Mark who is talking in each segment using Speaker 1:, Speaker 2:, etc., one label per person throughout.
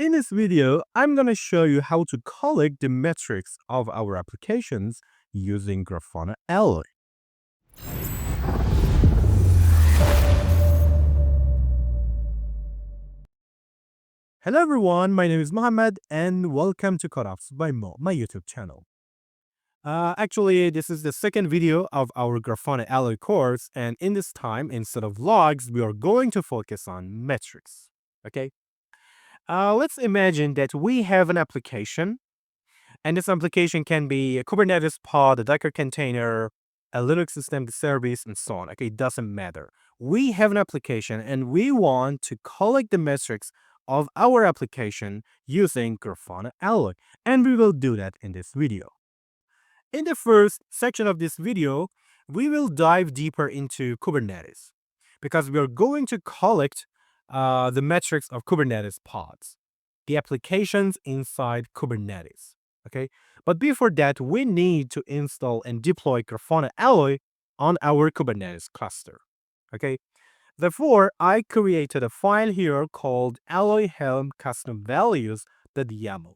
Speaker 1: In this video, I'm going to show you how to collect the metrics of our applications using Grafana Alloy. Hello everyone, my name is Mohammed and welcome to CodeOps by Mo, my YouTube channel. Actually, this is the second video of our Grafana Alloy course, and in this time, instead of logs, we are going to focus on metrics. Okay? Let's imagine that we have an application, and this application can be a Kubernetes pod, a Docker container, a Linux system service, and so on. Okay, it doesn't matter. We have an application, and we want to collect the metrics of our application using Grafana Alloy, and we will do that in this video. In the first section of this video, we will dive deeper into Kubernetes because we are going to collect the metrics of Kubernetes pods, the applications inside Kubernetes. Okay, but before that, we need to install and deploy Grafana Alloy on our Kubernetes cluster. Okay, therefore, I created a file here called Alloy Helm Custom Values.yaml.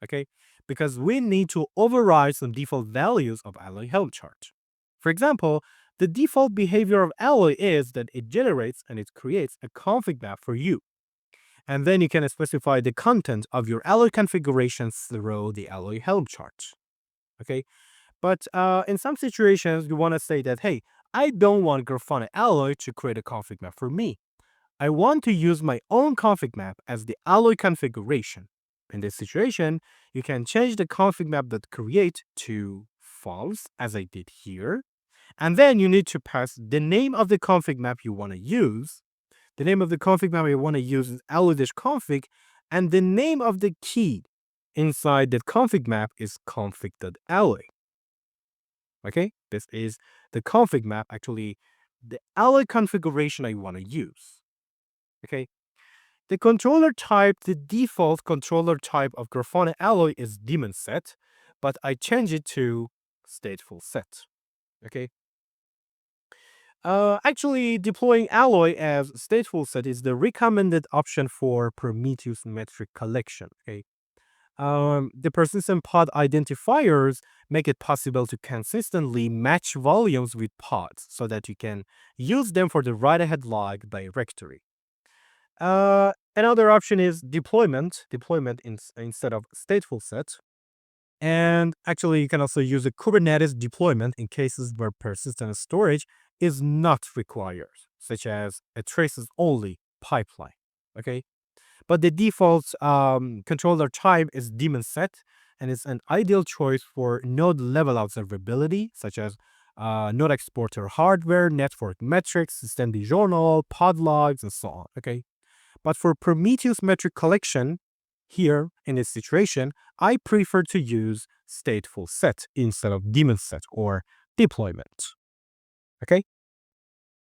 Speaker 1: Okay, because we need to override some default values of Alloy Helm chart. For example, the default behavior of Alloy is that it generates and it creates a config map for you. And then you can specify the content of your Alloy configurations through the Alloy Helm chart. Okay, but in some situations, you want to say that, hey, I don't want Grafana Alloy to create a config map for me. I want to use my own config map as the Alloy configuration. In this situation, you can change the config map.create to false, as I did here. And then you need to pass the name of the config map you want to use. The name of the config map you want to use is alloy-config, and the name of the key inside that config map is config.alloy. Okay, this is the config map, actually the Alloy configuration I want to use. Okay, the controller type, the default controller type of Grafana Alloy is daemon set, but I change it to stateful set. Okay. Actually, deploying Alloy as stateful set is the recommended option for Prometheus metric collection. Okay. The persistent pod identifiers make it possible to consistently match volumes with pods so that you can use them for the write-ahead log directory. Another option is deployment instead of stateful set. And actually, you can also use a Kubernetes deployment in cases where persistent storage is not required, such as a traces-only pipeline. Okay, but the default controller type is daemon set, and it's an ideal choice for node-level observability, such as node exporter hardware, network metrics, system journal, pod logs, and so on. Okay. But for Prometheus metric collection, here in this situation, I prefer to use stateful set instead of daemon set or deployment. Okay?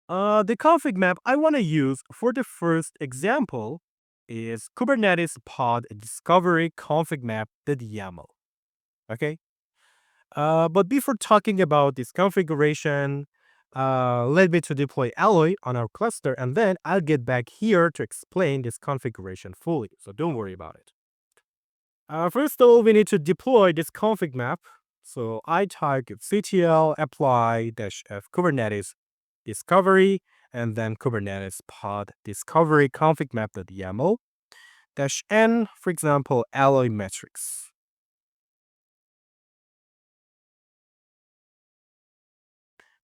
Speaker 1: The config map I want to use for the first example is Kubernetes pod discovery config map.yaml. Okay? But before talking about this configuration, let me to deploy Alloy on our cluster, and then I'll get back here to explain this configuration fully, so don't worry about it. First of all, we need to deploy this config map. So I type ctl apply-f Kubernetes discovery, and then Kubernetes pod discovery config map.yaml -n, for example, Alloy metrics.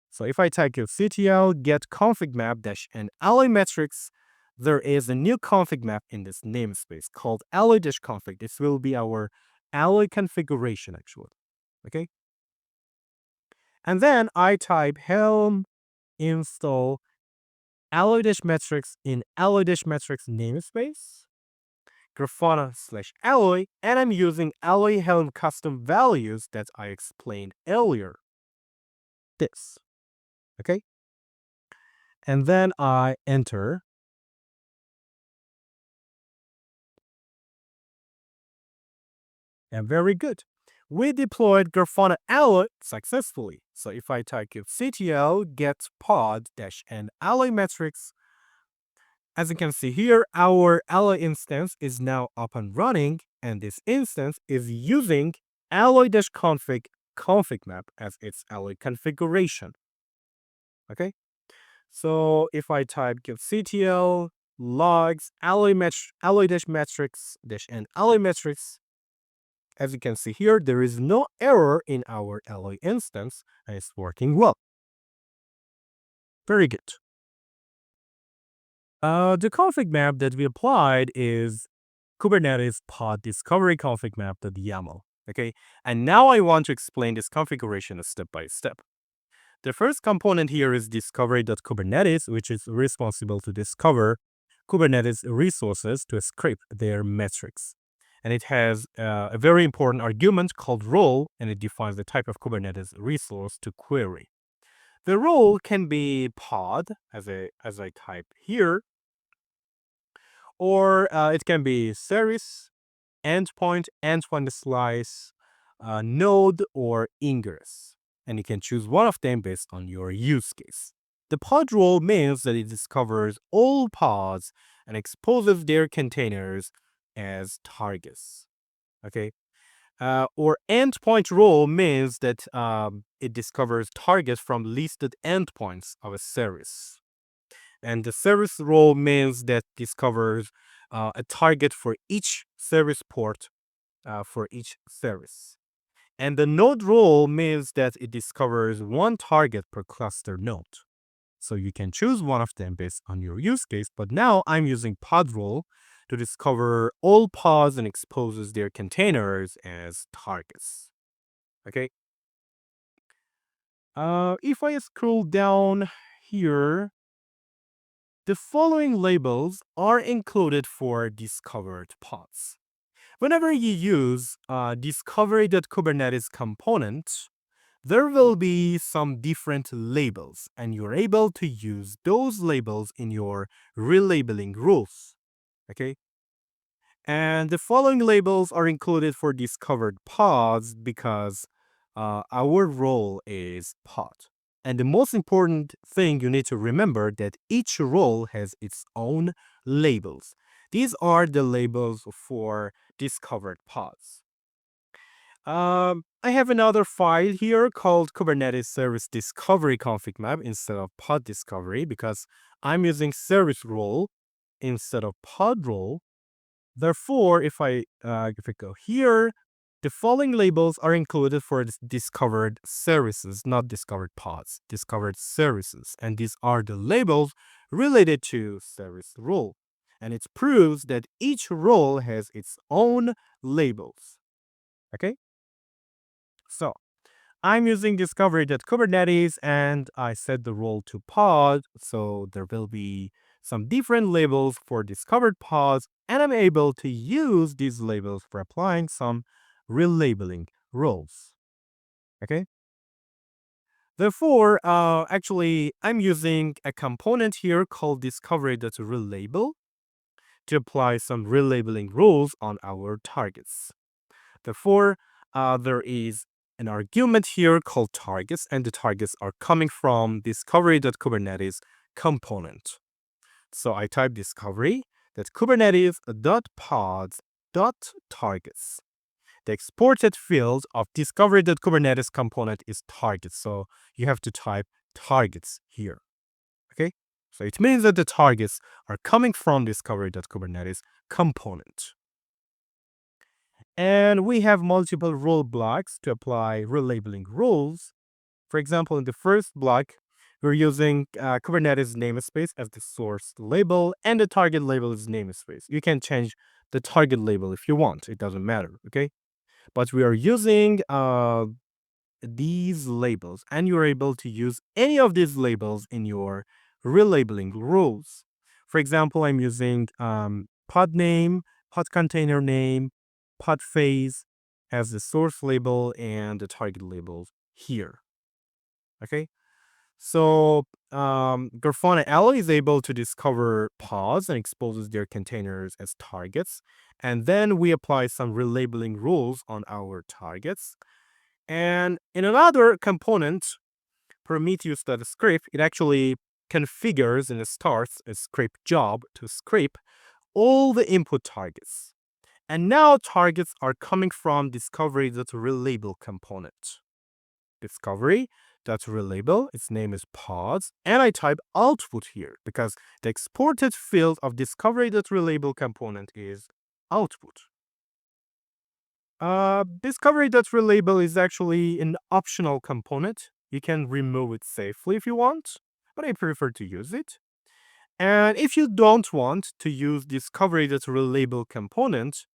Speaker 1: So if I type ctl get config map -n Alloy metrics, there is a new config map in this namespace called alloy-config. This will be our Alloy configuration, actually. Okay. And then I type helm install alloy-metrics in alloy-metrics namespace, Grafana/alloy, and I'm using Alloy Helm custom values that I explained earlier. This. Okay. And then I enter. And very good. We deployed Grafana Alloy successfully. So if I type ctl get pod -n Alloy metrics, As you can see here, our Alloy instance is now up and running, and this instance is using alloy-config map as its Alloy configuration. Okay, so if I type give-ctl logs alloy-metrics and alloy metrics, as you can see here, there is no error in our Alloy instance, and it's working well. Very good. The config map that we applied is Kubernetes pod discovery config map.yaml. Okay, and now I want to explain this configuration step by step. The first component here is discovery.kubernetes, which is responsible to discover Kubernetes resources to scrape their metrics. And it has a very important argument called role, and it defines the type of Kubernetes resource to query. The role can be pod, as I type here, or it can be service, endpoint slice, node, or ingress. And you can choose one of them based on your use case. The pod role means that it discovers all pods and exposes their containers as targets. Okay. Or endpoint role means that it discovers targets from listed endpoints of a service. And the service role means that discovers a target for each service port for each service. And the node role means that it discovers one target per cluster node. So you can choose one of them based on your use case, but now I'm using pod role to discover all pods and exposes their containers as targets. Okay. If I scroll down here, the following labels are included for discovered pods. Whenever you use discovery.kubernetes component, there will be some different labels, and you're able to use those labels in your relabeling rules. Okay? And the following labels are included for discovered pods because our role is pod. And the most important thing you need to remember that each role has its own labels. These are the labels for discovered pods. I have another file here called Kubernetes Service Discovery config map instead of pod discovery because I'm using service role instead of pod role. Therefore, if I go here, the following labels are included for discovered services, not discovered pods, discovered services. And these are the labels related to service role. And it proves that each role has its own labels. Okay? So I'm using discovery.kubernetes and I set the role to pod. So there will be some different labels for discovered pods, and I'm able to use these labels for applying some relabeling rules. Okay. Therefore, actually, I'm using a component here called discovery.relabel to apply some relabeling rules on our targets. Therefore, there is an argument here called targets, and the targets are coming from discovery.kubernetes component. So I type discovery that kubernetes.pods.targets. The exported field of discovery.kubernetes component is targets. So you have to type targets here. Okay. So it means that the targets are coming from discovery.kubernetes component. And we have multiple rule blocks to apply relabeling rules. For example, in the first block, we're using Kubernetes namespace as the source label, and the target label is namespace. You can change the target label if you want. It doesn't matter, okay? But we are using these labels, and you're able to use any of these labels in your relabeling rules. For example, I'm using pod name, pod container name, pod phase as the source label and the target labels here. Okay, so Grafana Alloy is able to discover pods and exposes their containers as targets, and then we apply some relabeling rules on our targets. And in another component, Prometheus.script, it actually configures and starts a script job to scrape all the input targets. And now targets are coming from discovery.relabel component. Discovery.relabel, its name is pods, and I type output here because the exported field of discovery.relabel component is output. Discovery.relabel is actually an optional component. You can remove it safely if you want, but I prefer to use it. And if you don't want to use discovery.relabel component,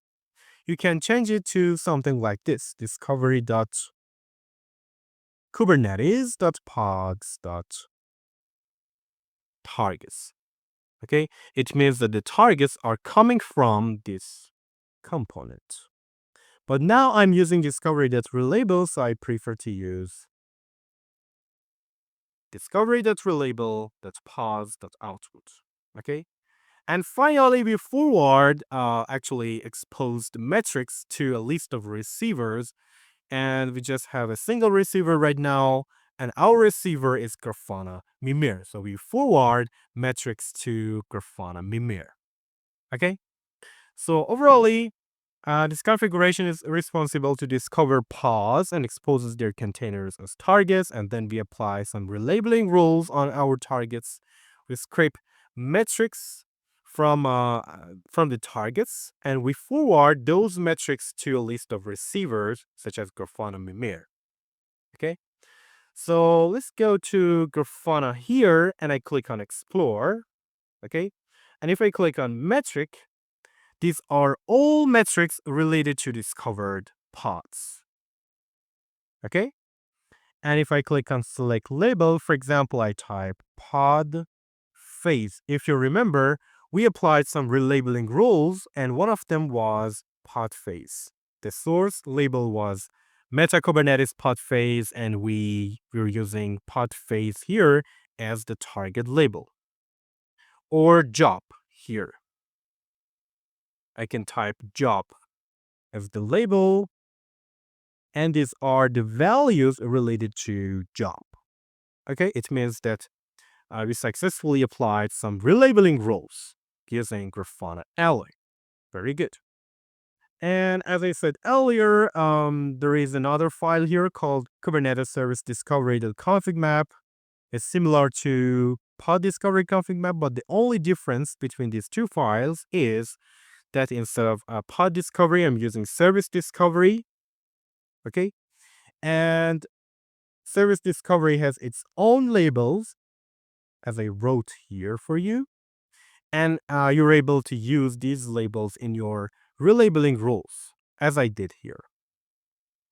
Speaker 1: you can change it to something like this: discovery.kubernetes.pods.targets. Okay, it means that the targets are coming from this component. But now I'm using discovery.relabel, so I prefer to use discovery.relabel.pods.output. Okay, and finally, we forward actually expose the metrics to a list of receivers, and we just have a single receiver right now, and our receiver is Grafana Mimir. So we forward metrics to Grafana Mimir. Okay, so overall, this configuration is responsible to discover pods and exposes their containers as targets, and then we apply some relabeling rules on our targets. We scrape metrics from the targets, and we forward those metrics to a list of receivers, such as Grafana Mimir. Okay, so let's go to Grafana here, and I click on Explore. Okay, and if I click on Metric, these are all metrics related to discovered pods. Okay? And if I click on select label, for example, I type pod phase. If you remember, we applied some relabeling rules, and one of them was pod phase. The source label was Meta Kubernetes pod phase, and we were using pod phase here as the target label. Or job here. I can type job as the label, and these are the values related to job. Okay, it means that we successfully applied some relabeling rules using Grafana Alloy. Very good. And as I said earlier, there is another file here called Kubernetes Service Discovery.config map. It's similar to pod discovery config map, but the only difference between these two files is that instead of pod discovery, I'm using service discovery. Okay, and service discovery has its own labels, as I wrote here for you, and you're able to use these labels in your relabeling rules, as I did here,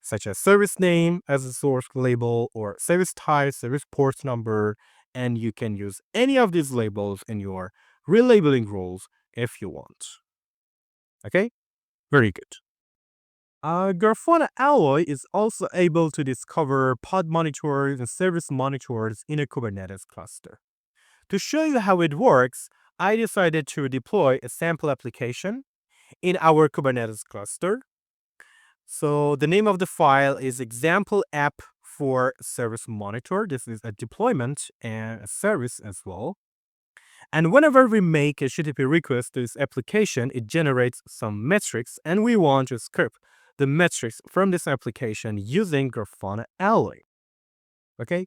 Speaker 1: such as service name as a source label, or service type, service port number, and you can use any of these labels in your relabeling rules if you want. Okay, very good. Grafana Alloy is also able to discover PodMonitors and ServiceMonitors in a Kubernetes cluster. To show you how it works, I decided to deploy a sample application in our Kubernetes cluster. So the name of the file is example app for ServiceMonitor. This is a deployment and a service as well. And whenever we make a HTTP request to this application, it generates some metrics, and we want to script the metrics from this application using Grafana Alloy. Okay?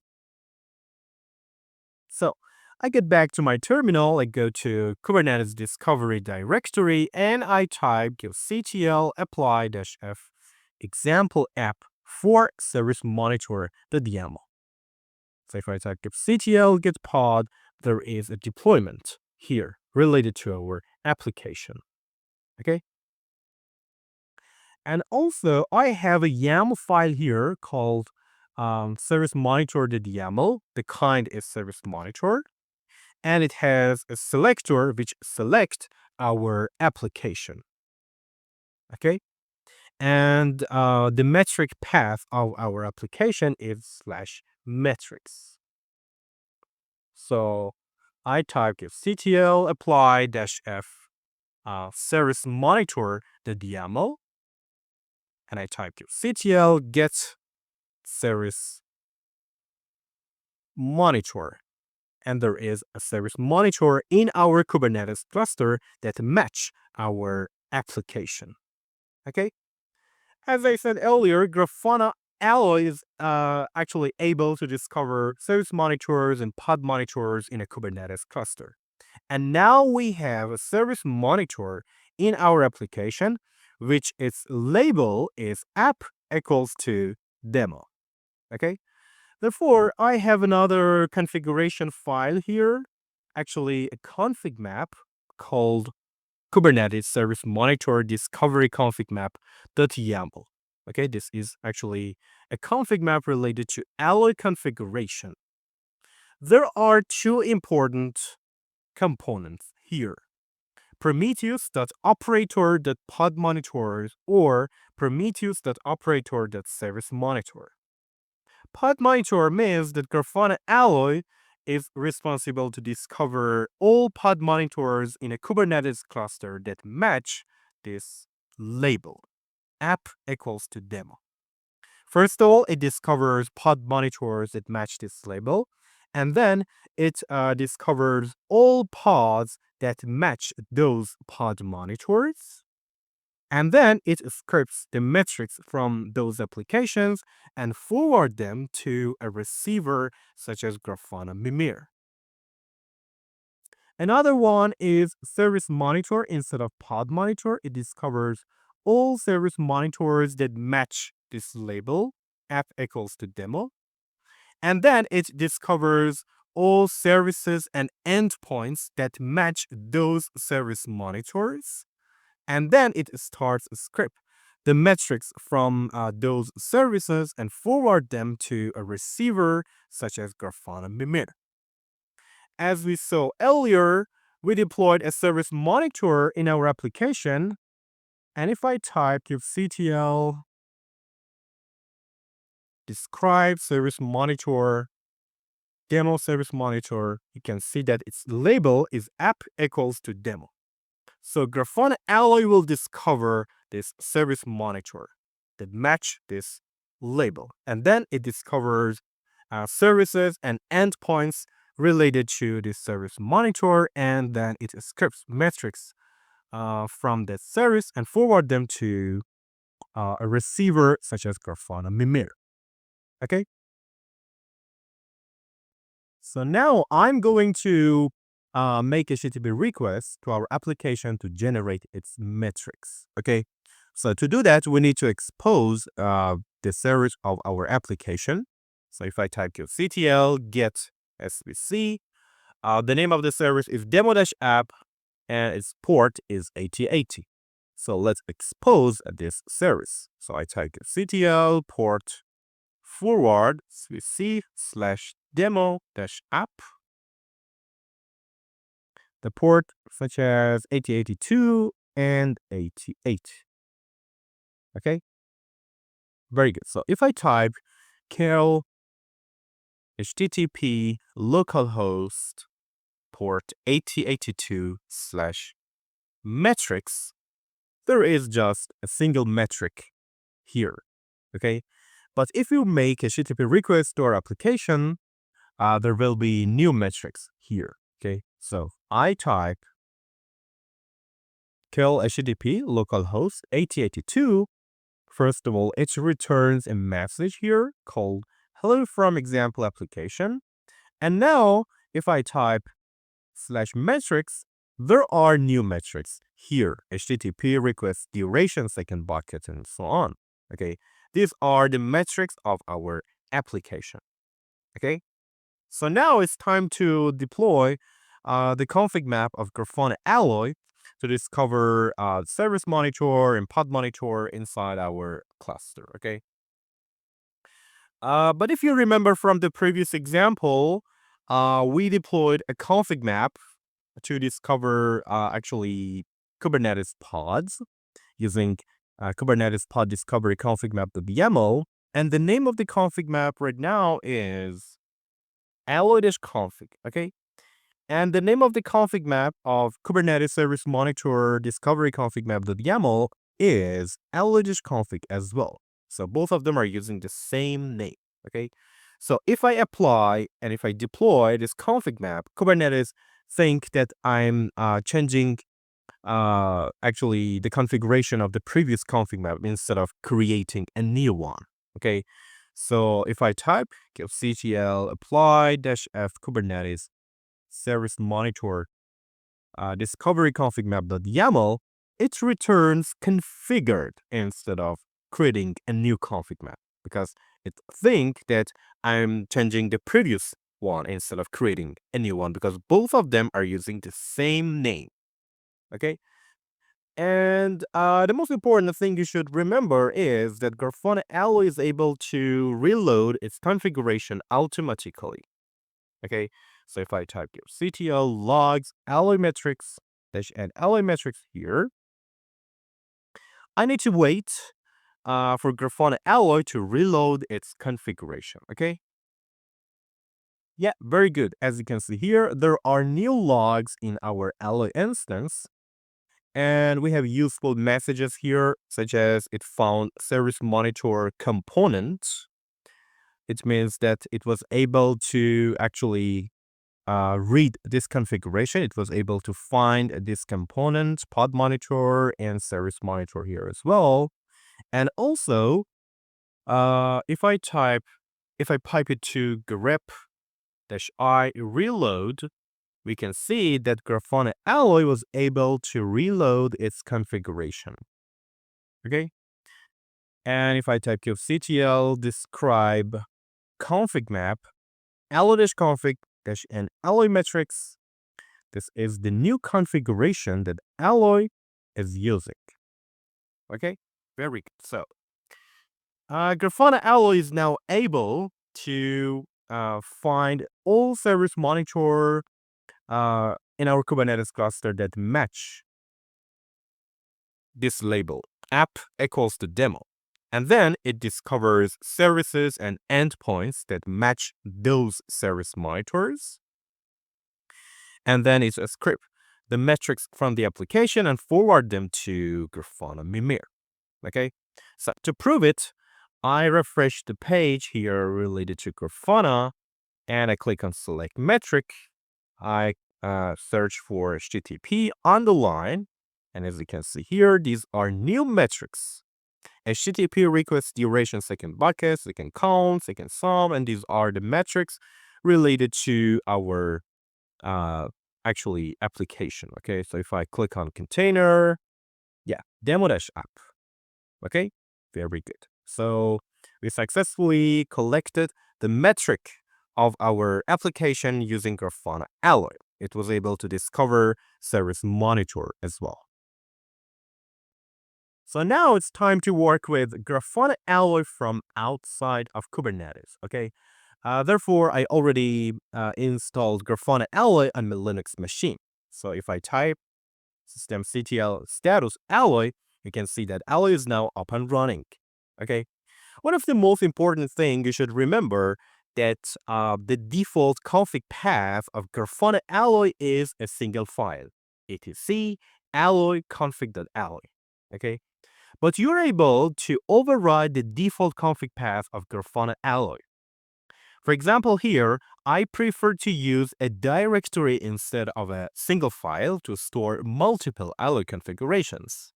Speaker 1: So I get back to my terminal, I go to Kubernetes discovery directory, and I type ctl apply-f example app for ServiceMonitor.yaml. So if I type ctl get pod, there is a deployment here related to our application. Okay? And also, I have a YAML file here called ServiceMonitor.yaml. The kind is ServiceMonitor. And it has a selector which select our application. Okay? And the metric path of our application is /metrics. So I type ctl apply-f ServiceMonitor.yaml, and I type ctl get ServiceMonitor, and there is a ServiceMonitor in our Kubernetes cluster that match our application. Okay? As I said earlier, Grafana Alloy is actually able to discover service monitors and pod monitors in a Kubernetes cluster. And now we have a service monitor in our application, which its label is app equals to demo. Okay. Therefore, I have another configuration file here, actually a config map called Kubernetes Service Monitor Discovery Config Map.yaml. Okay, this is actually a config map related to Alloy configuration. There are two important components here. Prometheus.operator.podmonitor or Prometheus.operator.ServiceMonitor. PodMonitor means that Grafana Alloy is responsible to discover all pod monitors in a Kubernetes cluster that match this label, app equals to demo. First of all, it discovers pod monitors that match this label, and then it discovers all pods that match those pod monitors. And then it scripts the metrics from those applications and forward them to a receiver such as Grafana Mimir. Another one is ServiceMonitor instead of PodMonitor. It discovers all service monitors that match this label, app equals to demo. And then it discovers all services and endpoints that match those service monitors. And then it starts a script, the metrics from those services, and forward them to a receiver such as Grafana Mimir. As we saw earlier, we deployed a service monitor in our application. And if I type kubectl describe service monitor, demo service monitor, you can see that its label is app equals to demo. So Grafana Alloy will discover this service monitor that match this label. And then it discovers services and endpoints related to this service monitor. And then it scripts metrics from that service and forward them to a receiver such as Grafana Mimir. Okay. So now I'm going to make a HTTP request to our application to generate its metrics. Okay. So to do that, we need to expose the service of our application. So if I type kubectl get svc, the name of the service is demo-app and its port is 8080. So let's expose this service. So I type kubectl port forward svc/demo-app. The port such as 8082 and 88. Okay, very good. So if I type curl http localhost port 8082/metrics, there is just a single metric here. Okay, but if you make a HTTP request to our application, there will be new metrics here. Okay, so I type curl http localhost 8082. First of all, it returns a message here called hello from example application. And now if I type /metrics, there are new metrics here, HTTP request duration, second bucket, and so on. Okay, these are the metrics of our application. Okay, so now it's time to deploy the config map of Grafana Alloy to discover service monitor and pod monitor inside our cluster. Okay. But if you remember from the previous example, we deployed a config map to discover actually Kubernetes pods using Kubernetes pod discovery config map.yaml. And the name of the config map right now is alloy-config. Okay. And the name of the config map of Kubernetes Service Monitor Discovery Config Map.yaml is alloy-config as well. So both of them are using the same name. Okay. So if I apply and if I deploy this config map, Kubernetes think that I'm changing actually the configuration of the previous config map instead of creating a new one. Okay, so if I type ctl apply -f Kubernetes ServiceMonitor discovery config map.yaml, it returns configured instead of creating a new config map because it think that I'm changing the previous one instead of creating a new one because both of them are using the same name. Okay. And the most important thing you should remember is that Grafana Alloy is able to reload its configuration automatically. Okay, so if I type ctl logs alloy metrics and alloy metrics here, I need to wait for Grafana Alloy to reload its configuration. Okay. Yeah, very good. As you can see here, there are new logs in our Alloy instance. And we have useful messages here, such as it found ServiceMonitor component. It means that it was able to actually read this configuration. It was able to find this component, PodMonitor and ServiceMonitor here as well. And also, if I pipe it to grep-i reload, we can see that Grafana Alloy was able to reload its configuration. Okay. And if I type kubectl describe config map, alloy-config and alloy metrics, this is the new configuration that Alloy is using. Okay, very good. So, Grafana Alloy is now able to find all ServiceMonitor in our Kubernetes cluster that match this label, app equals to demo. And then it discovers services and endpoints that match those service monitors. And then it's a script the metrics from the application and forward them to Grafana Mimir. Okay, so to prove it, I refresh the page here related to Grafana and I click on select metric. I search for HTTP on the line. And as you can see here, these are new metrics. HTTP request duration, second bucket, second count, second sum, and these are the metrics related to our actually application. Okay, so if I click on container, yeah, demo-app. Okay, very good. So we successfully collected the metric of our application using Grafana Alloy. It was able to discover ServiceMonitor as well. So now it's time to work with Grafana Alloy from outside of Kubernetes, okay? Therefore, I already installed Grafana Alloy on my Linux machine. So if I type systemctl status alloy, you can see that Alloy is now up and running, okay? One of the most important things you should remember that the default config path of Grafana Alloy is a single file, etc alloy config.alloy, okay? But you're able to override the default config path of Grafana Alloy. For example, here, I prefer to use a directory instead of a single file to store multiple Alloy configurations.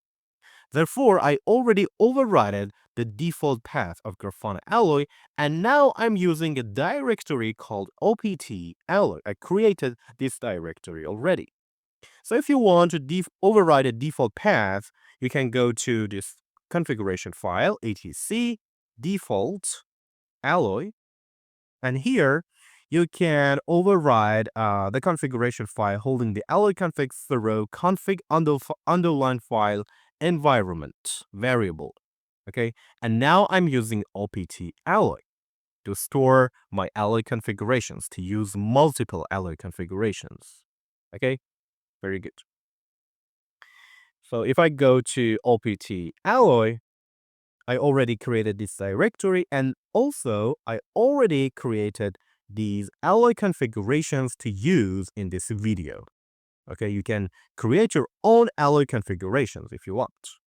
Speaker 1: Therefore, I already overridden the default path of Grafana Alloy, and now I'm using a directory called OPT-alloy. I created this directory already. So if you want to override a default path, you can go to this configuration file, etc default alloy, and here you can override the configuration file holding the alloy config through config underline file environment variable. Okay, and now I'm using opt alloy to store my alloy configurations, to use multiple alloy configurations. Okay, very good. So if I go to opt alloy, I already created this directory, and also I already created these alloy configurations to use in this video. Okay, you can create your own alloy configurations if you want.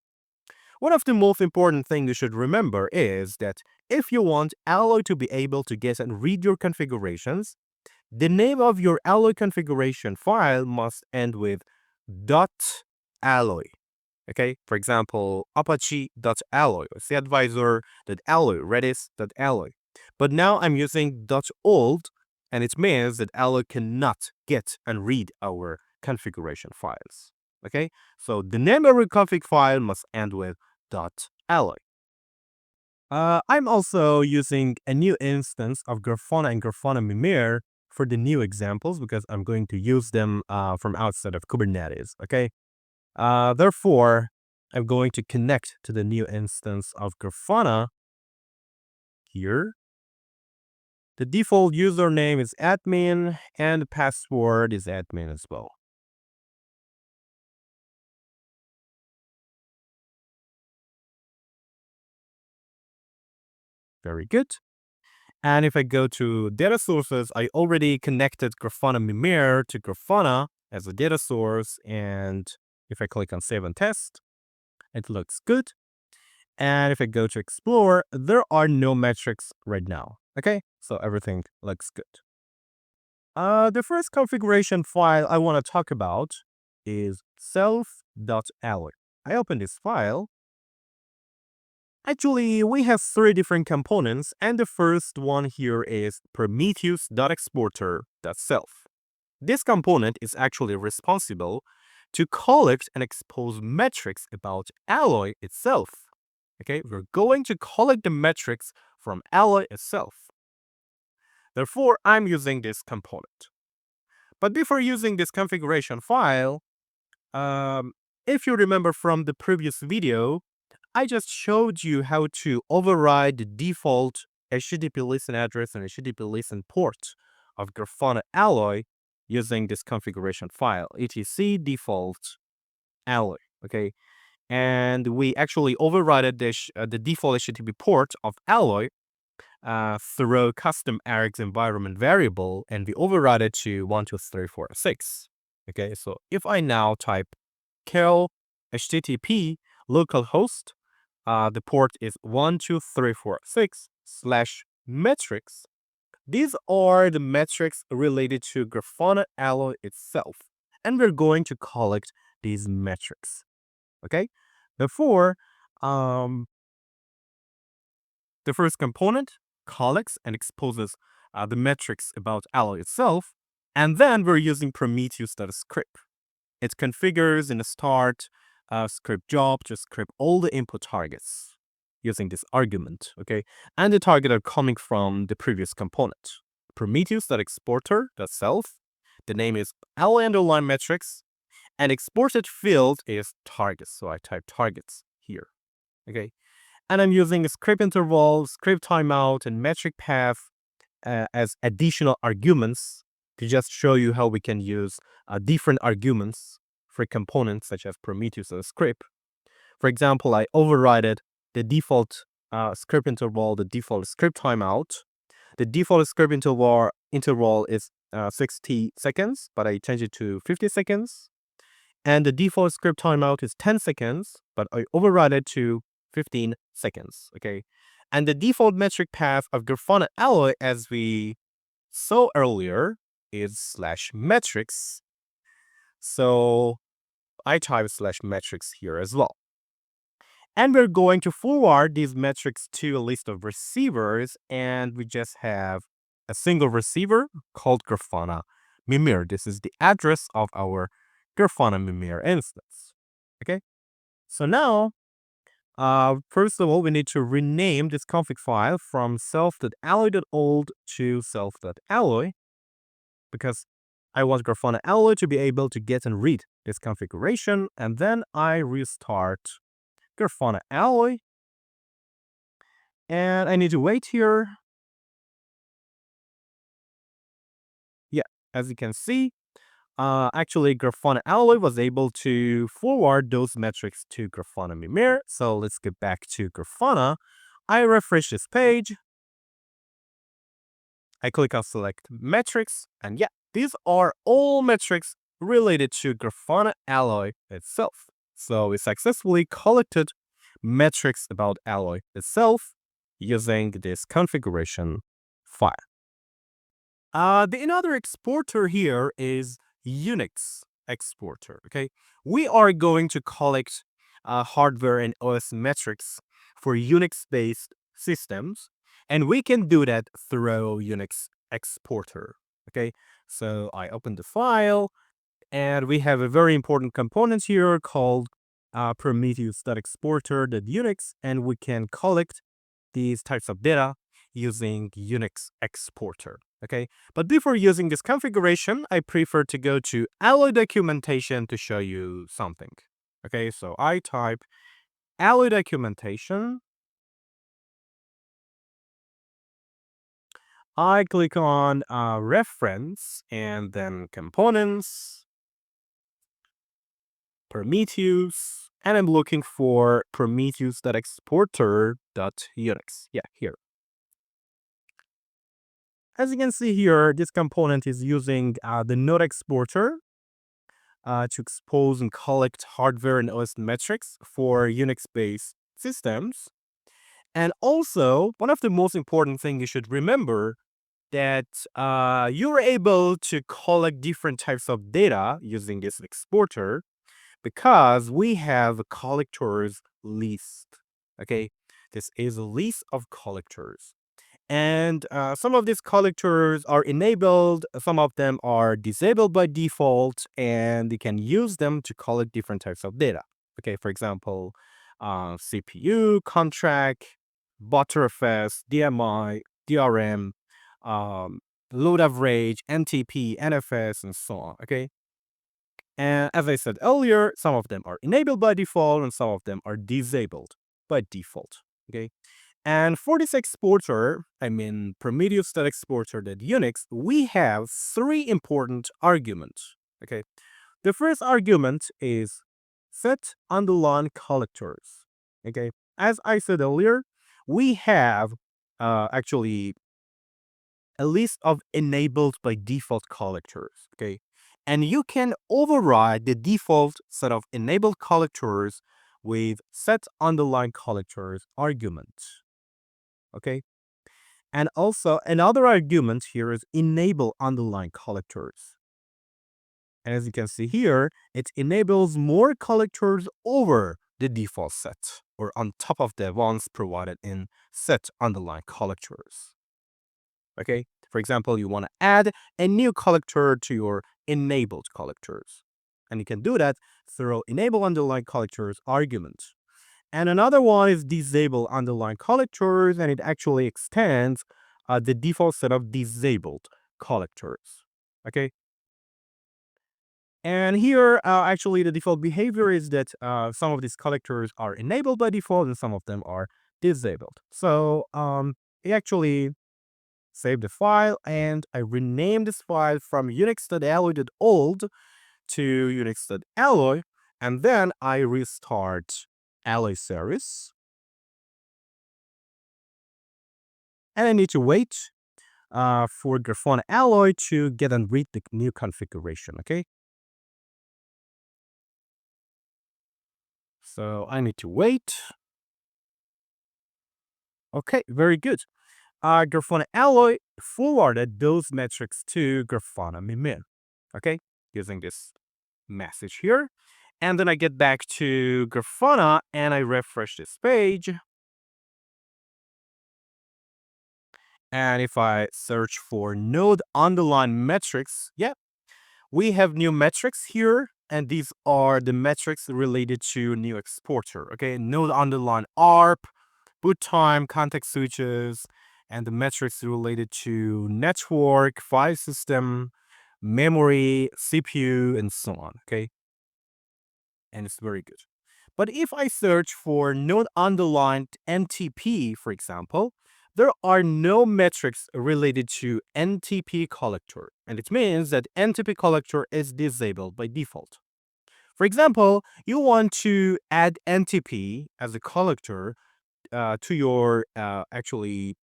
Speaker 1: One of the most important things you should remember is that if you want Alloy to be able to get and read your configurations, the name of your Alloy configuration file must end with .alloy. Okay, for example, apache.alloy, or cAdvisor.alloy, redis.alloy. But now I'm using .old, and it means that Alloy cannot get and read our configuration files. Okay, so the name of your config file must end with .alloy. I'm also using a new instance of Grafana and Grafana Mimir for the new examples because I'm going to use them from outside of Kubernetes. Okay, therefore, I'm going to connect to the new instance of Grafana here. The default username is admin and the password is admin as well. Very good. And if I go to data sources, I already connected Grafana Mimir to Grafana as a data source. And if I click on save and test, it looks good. And if I go to explore, there are no metrics right now. Okay, so everything looks good. The first configuration file I want to talk about is self.alloy. I open this file. Actually, we have three different components, and the first one here is prometheus.exporter.self. This component is actually responsible to collect and expose metrics about Alloy itself. Okay, we're going to collect the metrics from Alloy itself. Therefore, I'm using this component. But before using this configuration file, if you remember from the previous video, I just showed you how to override the default HTTP listen address and HTTP listen port of Grafana Alloy using this configuration file, etc default alloy. Okay, and we actually overrided the default HTTP port of Alloy through custom args environment variable, and we override it to 12346. Okay, so if I now type cal http localhost, the port is 12346/metrics. These are the metrics related to Grafana Alloy itself, and we're going to collect these metrics. Okay, therefore, the first component collects and exposes the metrics about Alloy itself, and then we're using Prometheus.script. It configures in the start script job to script all the input targets using this argument, okay? And the target are coming from the previous component. Prometheus.exporter.self. The name is Alloy underline metrics, and exported field is targets. So I type targets here, okay? And I'm using a script interval, script timeout, and metric path as additional arguments to just show you how we can use different arguments for components such as Prometheus or script. For example, I overrided the default script interval, the default script timeout. The default script interval is 60 seconds, but I changed it to 50 seconds. And the default script timeout is 10 seconds, but I override it to 15 seconds, okay? And the default metric path of Grafana Alloy, as we saw earlier, is /metrics. So I type /metrics here as well. And we're going to forward these metrics to a list of receivers, and we just have a single receiver called Grafana Mimir. This is the address of our Grafana Mimir instance. Okay, so now, first of all, we need to rename this config file from self.alloy.old to self.alloy because I want Grafana Alloy to be able to get and read this configuration, and then I restart Grafana Alloy, and I need to wait here. Yeah, as you can see, actually Grafana Alloy was able to forward those metrics to Grafana Mimir. So let's get back to Grafana. I refresh this page. I click on select metrics, and yeah, these are all metrics related to Grafana Alloy itself. So we successfully collected metrics about Alloy itself using this configuration file. The another exporter here is Unix exporter. Okay, we are going to collect hardware and OS metrics for Unix-based systems, and we can do that through Unix exporter. Okay, so I open the file, and we have a very important component here called Prometheus.exporter.unix, and we can collect these types of data using Unix exporter. Okay, but before using this configuration, I prefer to go to Alloy documentation to show you something. Okay, so I type Alloy documentation. I click on reference and then components, Prometheus, and I'm looking for Prometheus.exporter.unix. Yeah, here. As you can see here, this component is using the node exporter to expose and collect hardware and OS metrics for Unix-based systems. And also, one of the most important things you should remember that you're able to collect different types of data using this exporter because we have a collectors list. Okay, this is a list of collectors. And some of these collectors are enabled, some of them are disabled by default, and you can use them to collect different types of data. Okay, for example, CPU, contract, Btrfs, DMI, DRM, um, load average, NTP, NFS, and so on. Okay, and as I said earlier, some of them are enabled by default and some of them are disabled by default. Okay, and for this exporter, I mean Prometheus.exporter.unix, we have three important arguments. Okay, the first argument is set underline collectors. Okay, as I said earlier, we have actually a list of enabled by default collectors. Okay, and you can override the default set of enabled collectors with set underline collectors argument. Okay, and also another argument here is enable underline collectors. And as you can see here, it enables more collectors over the default set or on top of the ones provided in set underline collectors. Okay, for example, you want to add a new collector to your enabled collectors. And you can do that through enable underline collectors argument. And another one is disable underline collectors, and it actually extends the default set of disabled collectors. Okay. And here, actually, the default behavior is that some of these collectors are enabled by default and some of them are disabled. So I actually save the file and I rename this file from unix.alloy.old to unix.alloy, and then I restart Alloy service. And I need to wait for Grafana Alloy to get and read the new configuration, okay? So I need to wait. Okay, very good. Grafana Alloy forwarded those metrics to Grafana Mimir, okay? Using this message here. And then I get back to Grafana and I refresh this page. And if I search for node underline metrics, yeah, we have new metrics here, and these are the metrics related to new exporter. Okay, node underline ARP, boot time, context switches, and the metrics related to network, file system, memory, CPU, and so on. Okay, and it's very good. But if I search for node underlined NTP, for example, there are no metrics related to NTP collector, and it means that NTP collector is disabled by default. For example, you want to add NTP as a collector to your actually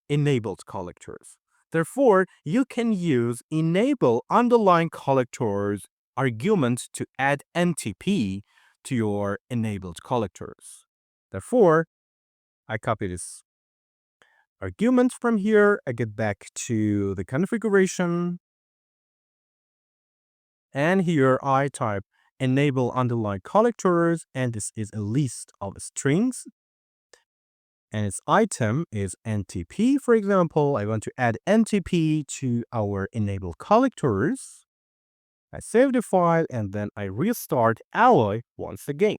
Speaker 1: enabled collectors. Therefore, you can use enable underline collectors argument to add NTP to your enabled collectors. Therefore, I copy this argument from here. I get back to the configuration. And here I type enable underline collectors, and this is a list of strings. And its item is NTP, for example. I want to add NTP to our enable collectors. I save the file and then I restart Alloy once again.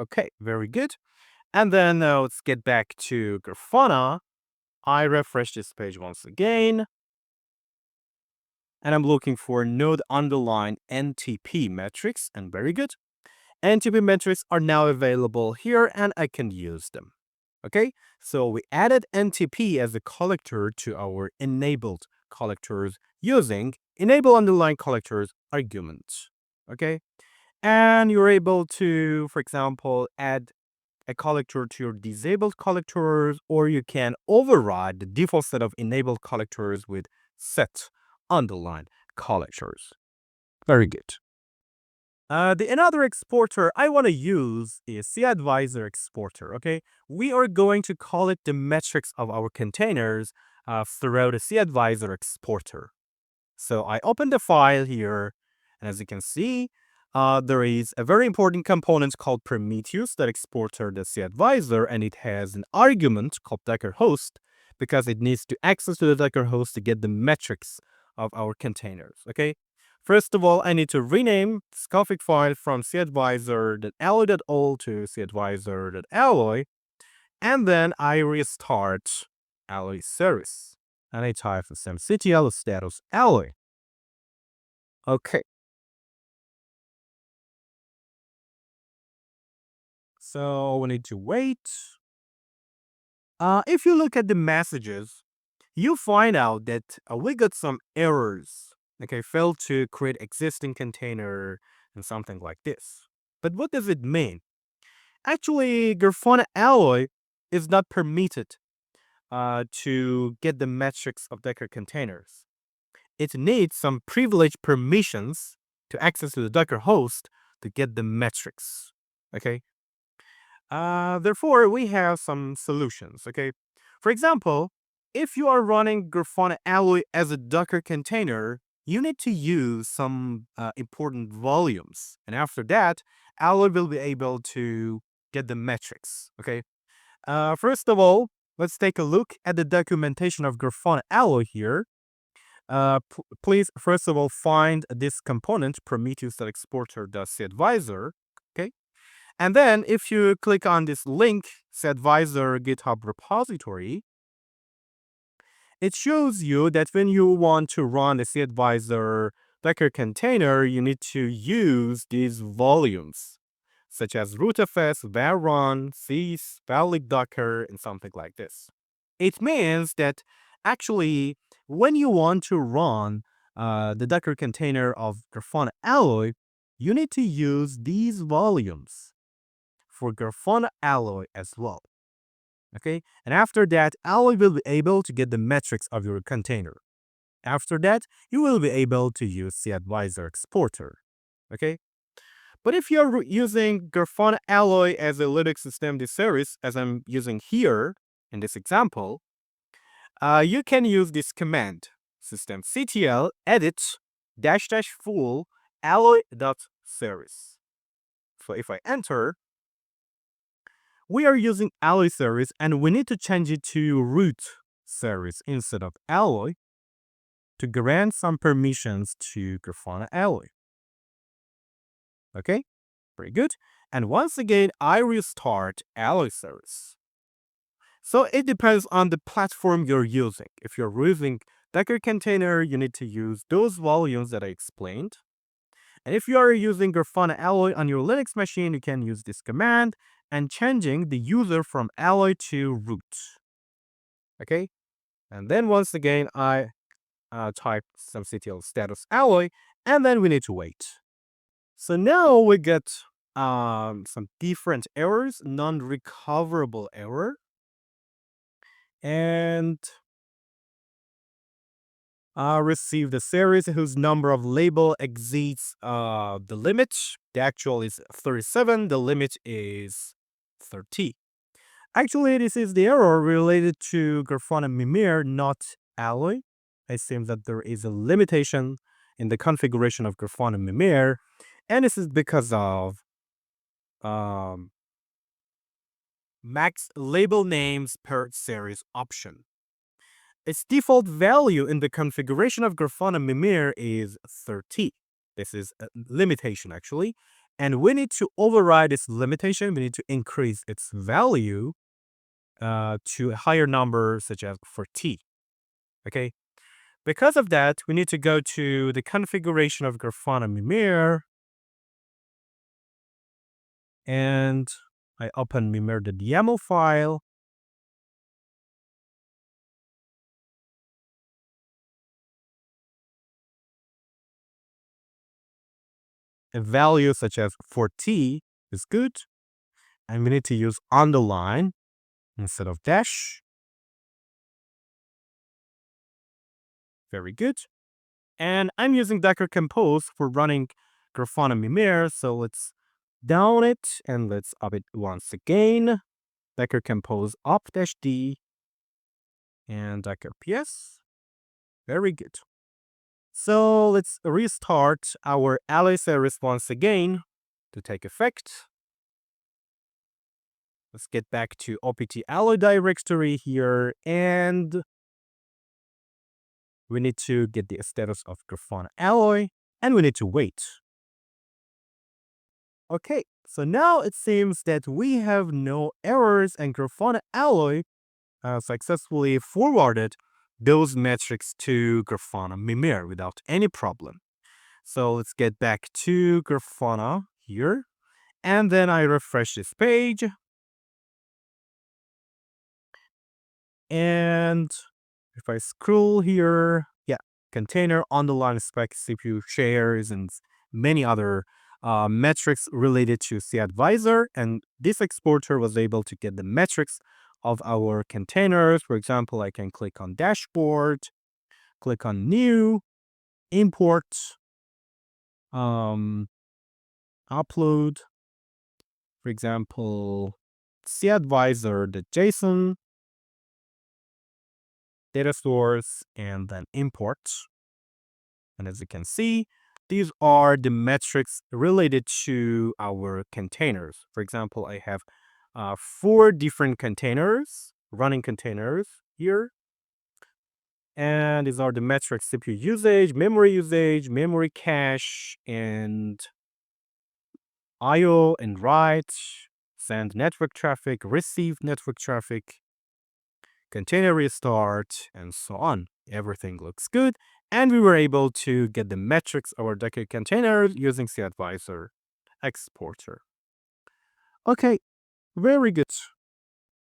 Speaker 1: Okay, very good. And then let's get back to Grafana. I refresh this page once again. And I'm looking for node underline NTP metrics, and very good. NTP metrics are now available here and I can use them. Okay, so we added NTP as a collector to our enabled collectors using enable underline collectors argument. Okay, and you're able to, for example, add a collector to your disabled collectors, or you can override the default set of enabled collectors with set underline collectors. Very good. Another exporter I want to use is cAdvisor exporter. Okay, we are going to call it the metrics of our containers throughout the cAdvisor exporter. So I open the file here, and as you can see, there is a very important component called Prometheus that exported the cAdvisor, and it has an argument called Docker host because it needs to access to the Docker host to get the metrics of our containers. Okay. First of all, I need to rename this config file from cAdvisor.alloy.all to cAdvisor.alloy, and then I restart Alloy service. And I type systemctl status alloy. Okay. So we need to wait. If you look at the messages, you find out that we got some errors. Okay, failed to create existing container and something like this. But what does it mean? Actually, Grafana Alloy is not permitted to get the metrics of Docker containers. It needs some privileged permissions to access to the Docker host to get the metrics. Okay. Therefore, we have some solutions. Okay. For example, if you are running Grafana Alloy as a Docker container, you need to use some important volumes. And after that, Alloy will be able to get the metrics. Okay. First of all, let's take a look at the documentation of Grafana Alloy here. Please, first of all, find this component, Prometheus.exporter.cAdvisor. Okay. And then if you click on this link, cAdvisor GitHub repository, it shows you that when you want to run a cAdvisor Docker container, you need to use these volumes, such as rootfs, varrun, sys, valid docker, and something like this. It means that actually, when you want to run the Docker container of Grafana Alloy, you need to use these volumes for Grafana Alloy as well. Okay, and after that, Alloy will be able to get the metrics of your container. After that, you will be able to use cAdvisor exporter. Okay, but if you're using Grafana Alloy as a Linux systemd service, as I'm using here in this example, you can use this command, systemctl edit --full alloy.service. So if I enter, we are using Alloy service and we need to change it to root service instead of Alloy to grant some permissions to Grafana Alloy. Okay, very good. And once again, I restart Alloy service. So it depends on the platform you're using. If you're using Docker container, you need to use those volumes that I explained. And if you are using Grafana Alloy on your Linux machine, you can use this command and changing the user from Alloy to root. Okay, and then once again, I type systemctl status alloy, and then we need to wait. So now we get some different errors, non-recoverable error, and received a series whose number of label exceeds the limit. The actual is 37. The limit is 30. Actually, this is the error related to Grafana Mimir, not Alloy. It seems that there is a limitation in the configuration of Grafana Mimir, and this is because of um, max label names per series option. Its default value in the configuration of Grafana Mimir is 30. This is a limitation actually. And we need to override this limitation. We need to increase its value to a higher number, such as for T. Okay. Because of that, we need to go to the configuration of Grafana Mimir. And I open Mimir.yaml file. A value such as for T is good. And we need to use underline instead of dash. Very good. And I'm using Docker Compose for running Grafana Mimir. So let's down it and let's up it once again. Docker Compose up-d and Docker PS. Very good. So let's restart our Alloy service once again to take effect. Let's get back to opt alloy directory here, and we need to get the status of Grafana Alloy, and we need to wait. Okay, so now it seems that we have no errors, and Grafana Alloy successfully forwarded those metrics to Grafana Mimir without any problem. So let's get back to Grafana here, and then I refresh this page. And if I scroll here, yeah, container, underline spec, CPU shares, and many other metrics related to cAdvisor. And this exporter was able to get the metrics of our containers. For example, I can click on dashboard, click on new, import, upload, for example, cAdvisor, the JSON, data source, and then import. And as you can see, these are the metrics related to our containers. For example, I have 4 different containers, running containers here. And these are the metrics: CPU usage, memory cache, and IO and write, send network traffic, receive network traffic, container restart, and so on. Everything looks good. And we were able to get the metrics of our Docker containers using cAdvisor exporter. Okay, very good.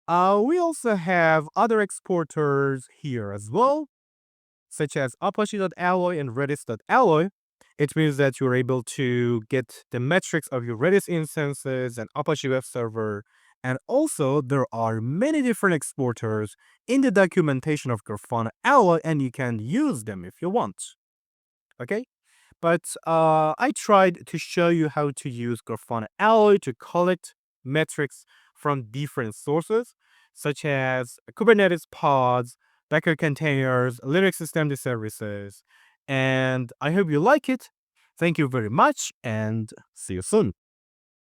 Speaker 1: We also have other exporters here as well, such as Apache.alloy and Redis.alloy. It means that you're able to get the metrics of your Redis instances and Apache Web Server. And also, there are many different exporters in the documentation of Grafana Alloy, and you can use them if you want. Okay? But I tried to show you how to use Grafana Alloy to collect metrics from different sources, such as Kubernetes pods, Docker containers, Linux system services. And I hope you like it. Thank you very much, and see you soon.